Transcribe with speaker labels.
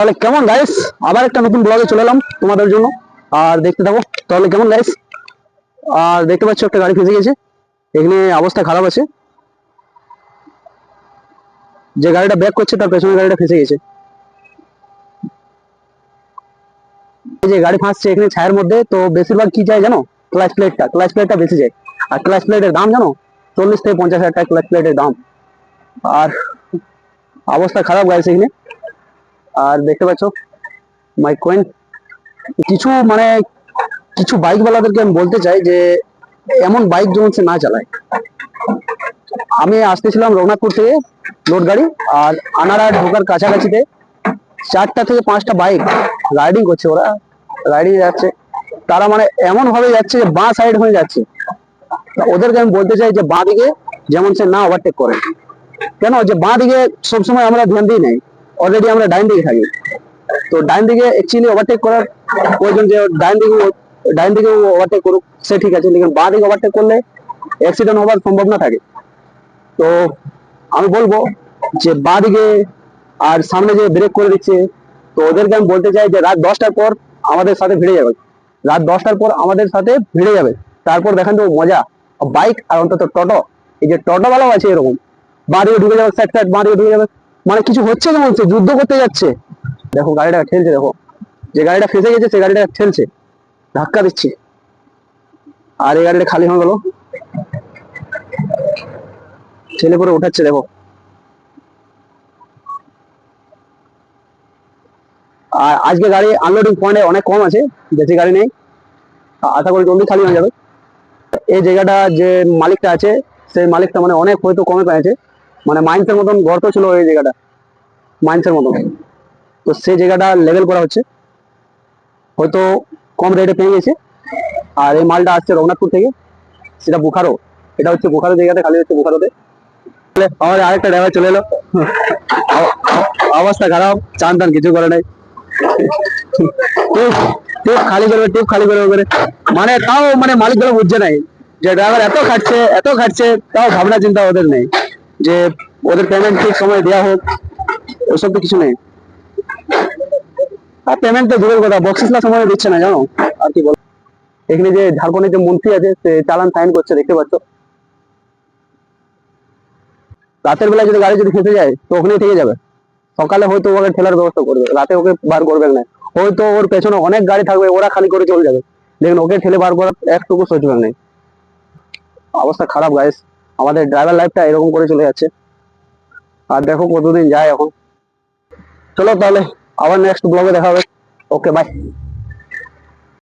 Speaker 1: তাহলে কেমন গাইস, আবার একটা নতুন ব্লগে চলে এলাম তোমাদের জন্য। আর দেখতে থাকো তাহলে কেমন গাইস। আর দেখতে পাচ্ছ একটা গাড়ি ফেসে গেছে, এখানে অবস্থা খারাপ আছে। যে গাড়িটা ব্যাক করছে তার পেছনের গাড়িটা ফেসে গেছে। এই যে গাড়ি ফাঁসছে এখানে ছায়ের মধ্যে, তো বেশিরভাগ কি চাই জানো? ক্লাচ প্লেটটা বেশি যায়। আর ক্লাচ প্লেটের দাম জানো? 40 থেকে 50 হাজার টাকা ক্লাচ প্লেটের দাম। আর অবস্থা খারাপ গাইস এখানে। আর দেখতে পাচ্ছ মাই কয়েন। কিছু মানে কিছু বাইক ওয়ালাদেরকে আমি বলতে চাই যে এমন বাইক যেমন সে না চালায়। আমি আসতেছিলাম রঘুনাথপুর থেকে লোড গাড়ি, আর আনারা ঢোকার কাছাকাছিতে 4টা থেকে 5টা বাইক রাইডিং করছে। ওরা রাইডিং যাচ্ছে, তারা মানে এমন ভাবে যাচ্ছে যে বাঁ সাইড হয়ে যাচ্ছে। ওদেরকে আমি বলতে চাই যে বাঁ দিকে যেমন সে না ওভারটেক করে। কেন যে বাঁ দিকে সবসময় আমরা ধ্যান দিই নাই, অলরেডি আমরা ডাইন দিকে থাকি। তো ডাইন দিকে অ্যাকচুয়ালি ওভারটেক করার প্রয়োজন, যে ডাইন দিকে ওভারটেক করুক সে ঠিক আছে, কিন্তু বাঁ দিকে ওভারটেক করলে অ্যাক্সিডেন্ট হওয়ার সম্ভাবনা থাকে। তো আমি বলবো যে বাঁ দিকে, আর সামনে যে ব্রেক করে দিচ্ছে, তো ওদেরকে আমি বলতে চাই যে রাত 10টার পর আমাদের সাথে ভিড়ে যাবে। রাত 10টার পর আমাদের সাথে ভিড়ে যাবে, তারপর দেখেন তো মজা। বাইক আর অন্তত টোটো, এই যে টোটোওয়ালাও আছে এরকম, বাঁ দিকে ঢুকে যাবে, সাইড বাঁ দিকে ঢুকে যাবে, মানে কিছু হচ্ছে না, বলছে যুদ্ধ করতে যাচ্ছে। দেখো গাড়িটা ঠেলছে, দেখো যে গাড়িটা ফেসে গেছে সে গাড়িটা ঠেলছে, ধাক্কা দিচ্ছে। আর এই গাড়িটা খালি হয়ে গেল, ঠেলে করে উঠাচ্ছে দেখো। আর আজকে গাড়ি আনলোডিং পয়েন্টে অনেক কম আছে, বেশি গাড়ি নেই, আশা করি জলদি খালি হয়ে যাবে। এই জায়গাটা যে মালিকটা আছে, সেই মালিকটা মানে অনেক হয়তো কমে পেয়েছে, মানে মাইন্সের মতন গর্ত ছিল এই জায়গাটা, মাইন্সের মতন। তো সেই জায়গাটা লেভেল করা হচ্ছে, হয়তো কম রেটে পেয়ে গেছে। আর এই মালটা আসছে রঘুনাথপুর থেকে, সেটা বোকারো। এটা হচ্ছে বোকারো জায়গাতে, খালি হচ্ছে বোকারোতে। আমাদের আরেকটা ড্রাইভার চলে এলো, অবস্থা খারাপ, চান টান কিছু করে নাই। টিপ টিপ খালি করবে করে, মানে তাও মানে মালিক গুলো বুঝছে নাই যে ড্রাইভার এত খাটছে, তাও ভাবনা চিন্তা ওদের নেই যে ওদের পেমেন্ট ঠিক সময় দেওয়া হোক, ওসব তো কিছু নেই। আর পেমেন্ট তো দূরের কথা, বক্সিসলা সময় দিচ্ছে না জানো। আর কি বল, এখানে যে ঝাড়খণ্ডের যে মন্ত্রী আছে সে চালান সাইন করছে, দেখতে পাচ্ছ। রাতের বেলায় যদি গাড়ি যদি ফেসে যায় তো ওখানেই থেকে যাবে, সকালে হয়তো ওকে ঠেলার ব্যবস্থা করবে, রাতে ওকে বার করবে না। হয়তো ওর পেছনে অনেক গাড়ি থাকবে, ওরা খালি করে চলে যাবে, দেখুন ওকে ঠেলে বার করার একটুকু সোচবে নেই। অবস্থা খারাপ গাইস, আমাদের ড্রাইভার লাইফটা এরকম করে চলে যাচ্ছে। আর দেখো কতদিন যায় এখন। চলো তাহলে আবার নেক্সট ব্লগে দেখা হবে। Okay bye.